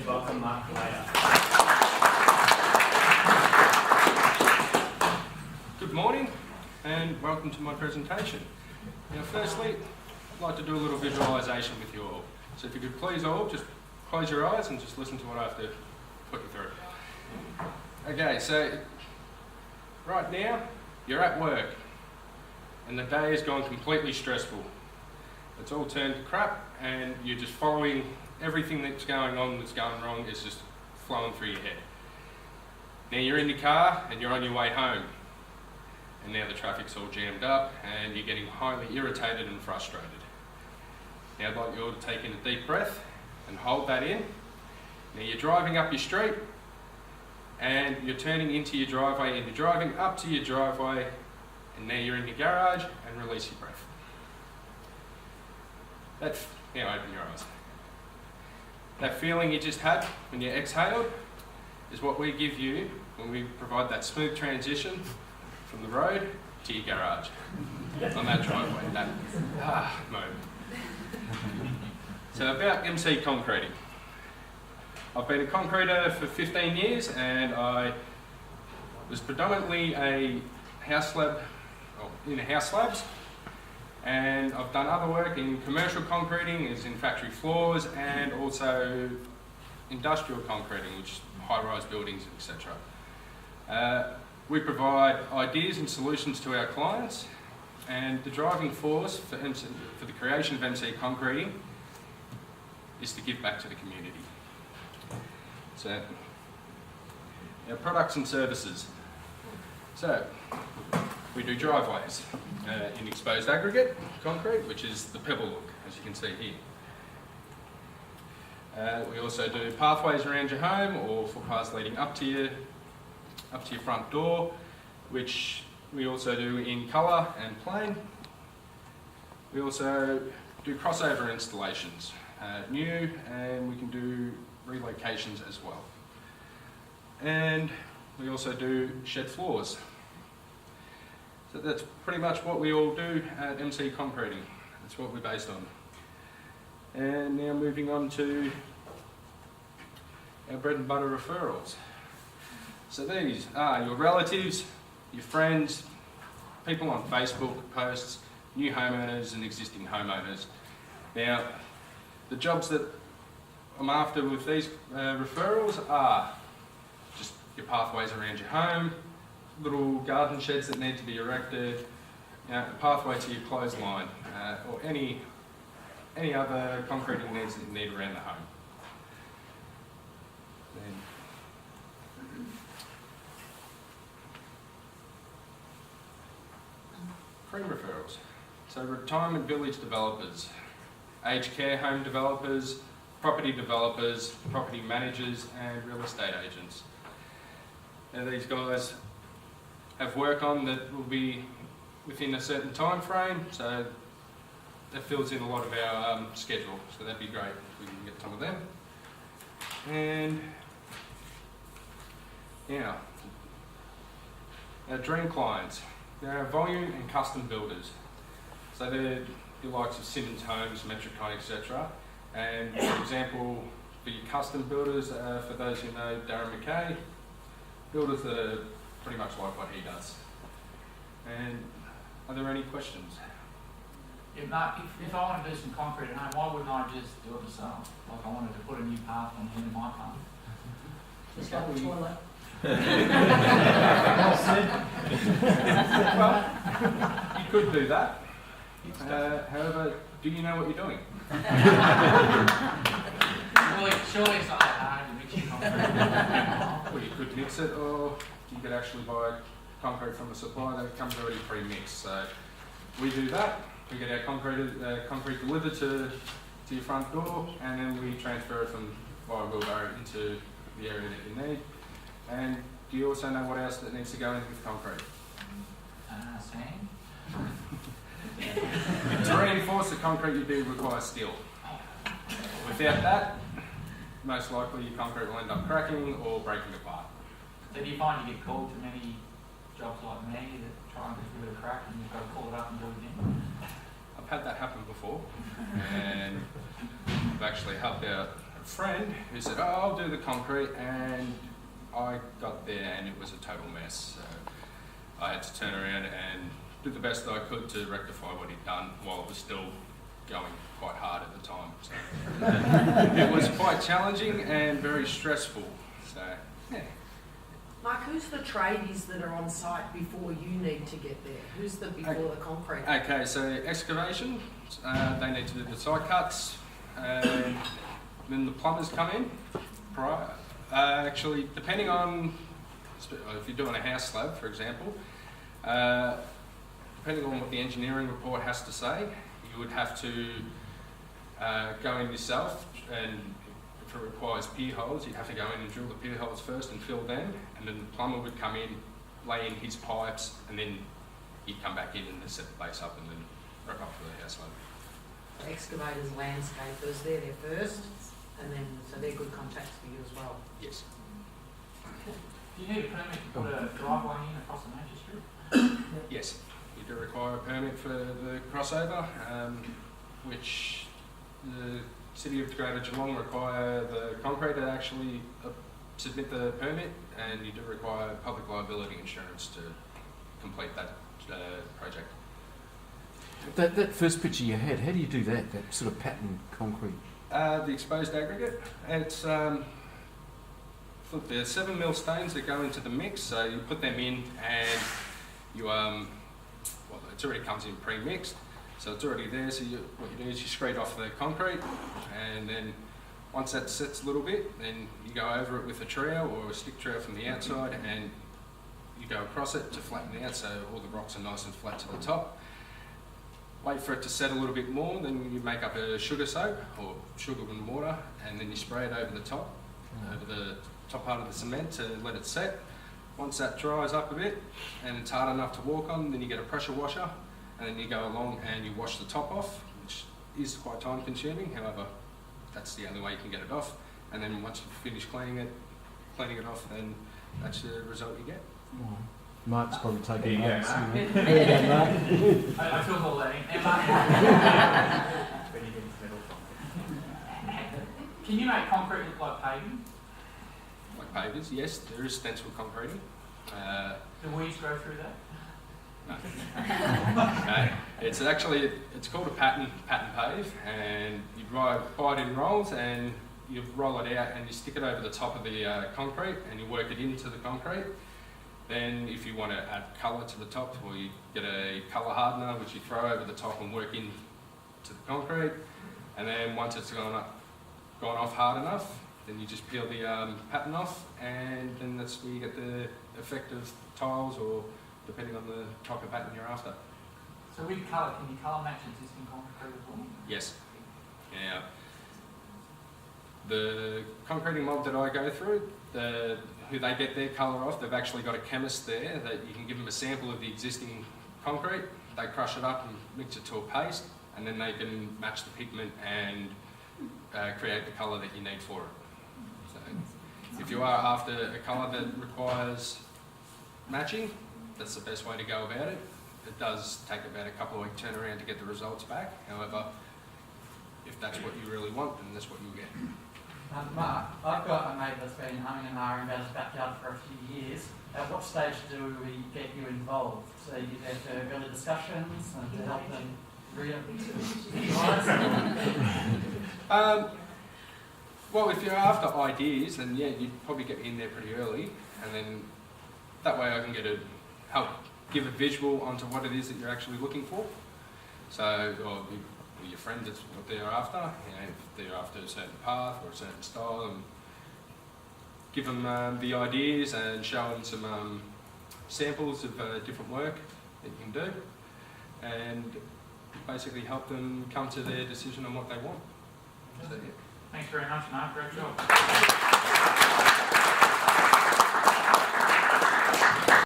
welcome Mark Calleya. Good morning and welcome to my presentation. Now firstly, I'd like to do a little visualisation with you all. So if you could please all just close your eyes and just listen to what I have to put you through. Okay, so right now you're at work and the day has gone completely stressful. It's all turned to crap and you're just following everything that's going on, that's going wrong, is just flowing through your head. Now you're in the car and you're on your way home. And now the traffic's all jammed up and you're getting highly irritated and frustrated. Now I'd like you all to take in a deep breath and hold that in. Now you're driving up your street and you're turning into your driveway and you're driving up to your driveway and now you're in your garage and release your breath. Now open your eyes. That feeling you just had when you exhaled is what we give you when we provide that smooth transition from the road to your garage on that driveway, that moment. So about MC concreting. I've been a concreter for 15 years and I was predominantly a house slab, in house slabs, and I've done other work in commercial concreting, as in factory floors, and also industrial concreting, which is high-rise buildings, etc. We provide ideas and solutions to our clients, and the driving force for the creation of MC concreting is to give back to the community. So, our products and services. So, we do driveways in exposed aggregate concrete, which is the pebble look, as you can see here. We also do pathways around your home or footpaths leading up to your front door, which we also do in colour and plain. We also do crossover installations, new, and we can do relocations as well. And we also do shed floors. So that's pretty much what we all do at MC Concreting. That's what we're based on. And now moving on to our bread and butter referrals. So these are your relatives, your friends, people on Facebook posts, new homeowners and existing homeowners. Now, the jobs that I'm after with these referrals are just your pathways around your home, little garden sheds that need to be erected, a pathway to your clothesline, or any other concreting needs that you need around the home. Cream referrals. So retirement village developers, aged care home developers, property developers, property managers and real estate agents. Now these guys have work on that will be within a certain time frame, so that fills in a lot of our schedule, so that'd be great if we can get some of them. And now, our dream clients. There are volume and custom builders. So they're your likes of Simmons Homes, Metricon, etc. And for example, for your custom builders, for those who know Darren McKay, builders that are pretty much like what he does. And are there any questions? Yeah, Mark, if I want to do some concrete at home, why wouldn't I just do it myself? Like I wanted to put a new path on the end of my path. Just like the toilet. Well, you could do that. However, do you know what you're doing? Surely it's not that hard to mix your concrete. Well, you could mix it, or you could actually buy concrete from a supplier that comes already pre-mixed. So we do that. We get our concrete delivered to your front door, and then we transfer it from via wheelbarrow into the area that you need. And do you also know what else that needs to go in with concrete? Sand? To reinforce the concrete, you do require steel. Without that, most likely your concrete will end up cracking or breaking apart. So do you find you get called to many jobs like me that try and get rid of a crack and you've got to pull it up and do it again? I've had that happen before, and I've actually helped out a friend who said, "Oh, I'll do the concrete," and I got there and it was a total mess. So I had to turn around and do the best that I could to rectify what he'd done while it was still going quite hard at the time. So it was quite challenging and very stressful. So yeah. Mark, who's the tradies that are on site before you need to get there? Who's the before the concrete? Okay, so excavation, they need to do the site cuts, and then the plumbers come in. Actually, depending on if you're doing a house slab, for example, depending on what the engineering report has to say, you would have to go in yourself, and if it requires pier holes, you'd have to go in and drill the pier holes first and fill them, and then the plumber would come in, lay in his pipes, and then he'd come back in and set the base up and then rock up for the house slab. Excavators, landscapers, they're there first, and then, so they're good contacts for you as well. Yes. Do you need a permit to put a driveway in across the major street? Yes. You do require a permit for the crossover, which the City of Greater Geelong require the concrete to actually submit the permit, and you do require public liability insurance to complete that project. That first picture you had, how do you do that sort of pattern concrete? The exposed aggregate, it's look, there's 7mm stones that go into the mix, so you put them in and you well, it already comes in pre-mixed, so it's already there. So what you do is you scrape off the concrete, and then once that sets a little bit, then you go over it with a trowel or a stick trowel from the outside, and you go across it to flatten it out so all the rocks are nice and flat to the top. Wait for it to set a little bit more, then you make up a sugar soap or sugar and water, and then you spray it over the top, over the top part of the cement to let it set. Once that dries up a bit and it's hard enough to walk on, then you get a pressure washer, and then you go along and you wash the top off, which is quite time consuming. However, that's the only way you can get it off. And then once you've finished cleaning it off, then that's the result you get. Mark's probably taking notes. I took all that in. And Mark, can you make concrete look like paving? Like pavers, yes, there is stencil concreting. Do weeds grow through that? No. No. It's called a pattern pave, and you buy it in rolls and you roll it out and you stick it over the top of the concrete and you work it into the concrete. Then if you want to add colour to the top, or you get a colour hardener which you throw over the top and work into the concrete, and then once it's gone off hard enough, then you just peel the pattern off, and then that's where you get the effect of tiles, or depending on the type of pattern you're after. So with colour, can you colour match existing concrete as well? Yes. Yeah. The concreting mob that I go through, who they get their colour off, they've actually got a chemist there that you can give them a sample of the existing concrete, they crush it up and mix it to a paste, and then they can match the pigment and create the colour that you need for it. So if you are after a colour that requires matching, that's the best way to go about it. It does take about a couple of week turnaround to get the results back. However, if that's what you really want, then that's what you'll get. Mark, I've got a mate that's been humming and hawing about his backyard for a few years. At what stage do we get you involved? So you have to early discussions and to help them realise? Well, if you're after ideas, then yeah, you'd probably get me in there pretty early, and then that way I can help give a visual onto what it is that you're actually looking for. So, or your friend, that's what they're after. You know, if they're after a certain path or a certain style, and give them the ideas and show them some samples of different work that you can do, and basically help them come to their decision on what they want. So, yeah. Thanks very much, Mark. Great job.